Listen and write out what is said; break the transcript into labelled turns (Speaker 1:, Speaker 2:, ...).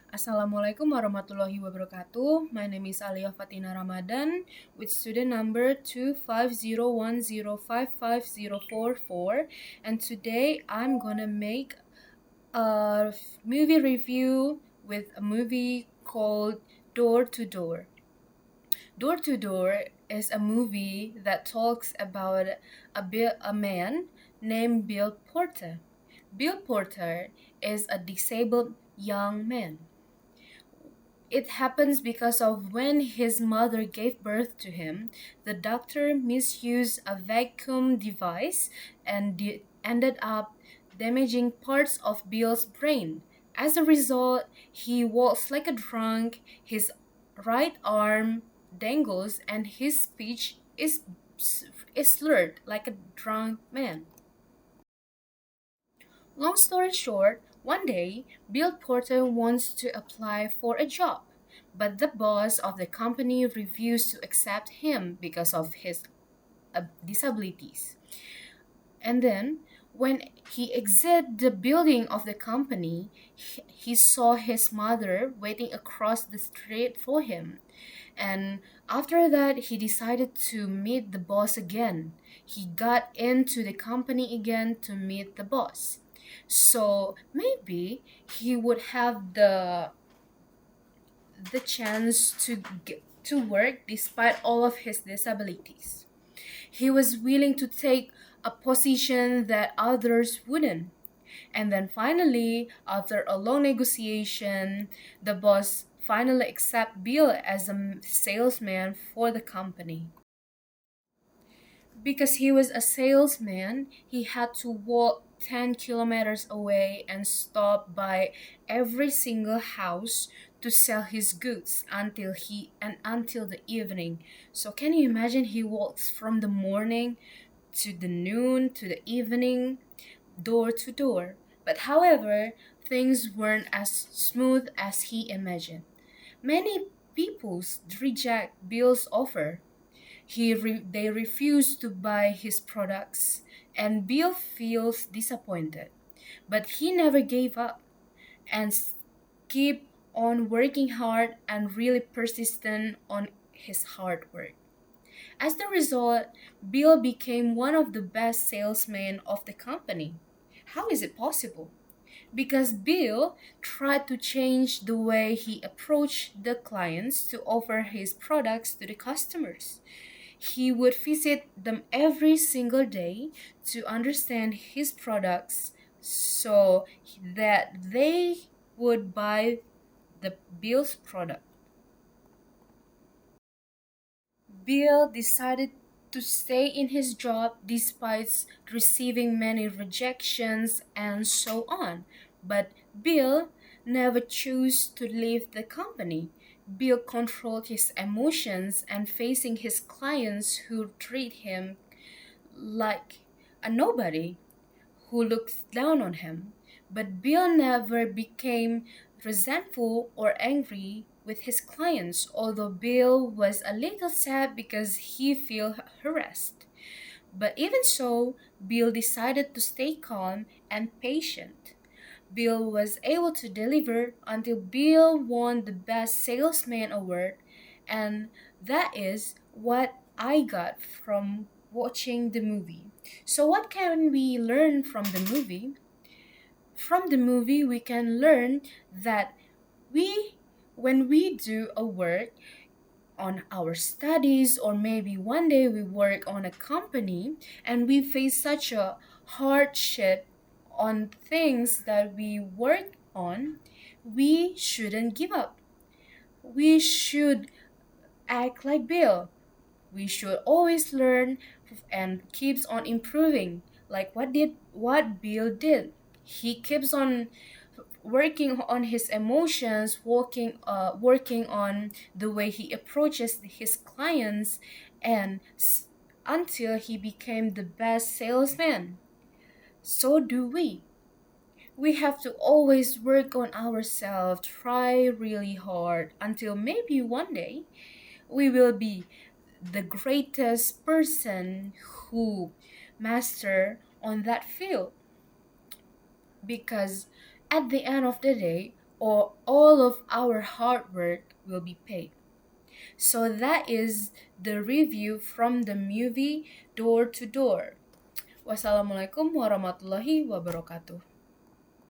Speaker 1: Assalamualaikum warahmatullahi wabarakatuh. My name is Aliyah Fatinah Ramadan with student number 25010550044, and today I'm gonna make a movie review with a movie called Door to Door. Door to Door is a movie that talks about a man named Bill Porter. Bill Porter is a disabled young man. It happens because of when his mother gave birth to him, the doctor misused a vacuum device and ended up damaging parts of Bill's brain. As a result, he walks like a drunk, his right arm dangles, and his speech is slurred like a drunk man. Long story short, one day, Bill Porter wants to apply for a job, but the boss of the company refused to accept him because of his disabilities. And then, when he exited the building of the company, he saw his mother waiting across the street for him. And after that, he decided to meet the boss again. He got into the company again to meet the boss. So maybe he would have the chance to get to work despite all of his disabilities. He was willing to take a position that others wouldn't. And then finally, after a long negotiation, the boss finally accepted Bill as a salesman for the company. Because he was a salesman, he had to walk 10 kilometers away and stop by every single house to sell his goods until the evening. So can you imagine, he walks from the morning to the noon to the evening, door to door. But however, things weren't as smooth as he imagined. Many people reject Bill's offer. They refuse to buy his products, and Bill feels disappointed. But he never gave up and keep on working hard and really persistent on his hard work. As the result, Bill became one of the best salesmen of the company. How is it possible? Because Bill tried to change the way he approached the clients to offer his products to the customers. He would visit them every single day to understand his products so that they would buy the Bill's product. Bill decided to stay in his job despite receiving many rejections and so on. But Bill never chose to leave the company. Bill controlled his emotions and facing his clients who treat him like a nobody, who looks down on him. But Bill never became resentful or angry with his clients, although Bill was a little sad because he felt harassed. But even so, Bill decided to stay calm and patient. Bill was able to deliver until Bill won the Best Salesman Award, and that is what I got from watching the movie. So, what can we learn from the movie? From the movie, we can learn that we, when we do a work on our studies, or maybe one day we work on a company and we face such a hardship on things that we work on, we shouldn't give up. We should act like Bill. We should always learn and keeps on improving, like what Bill did. He keeps on working on his emotions, working on the way he approaches his clients, and until he became the best salesman. So do we. We have to always work on ourselves, try really hard until maybe one day we will be the greatest person who master on that field. Because at the end of the day, or all of our hard work will be paid. So that is the review from the movie Door to Door. Wassalamualaikum warahmatullahi wabarakatuh.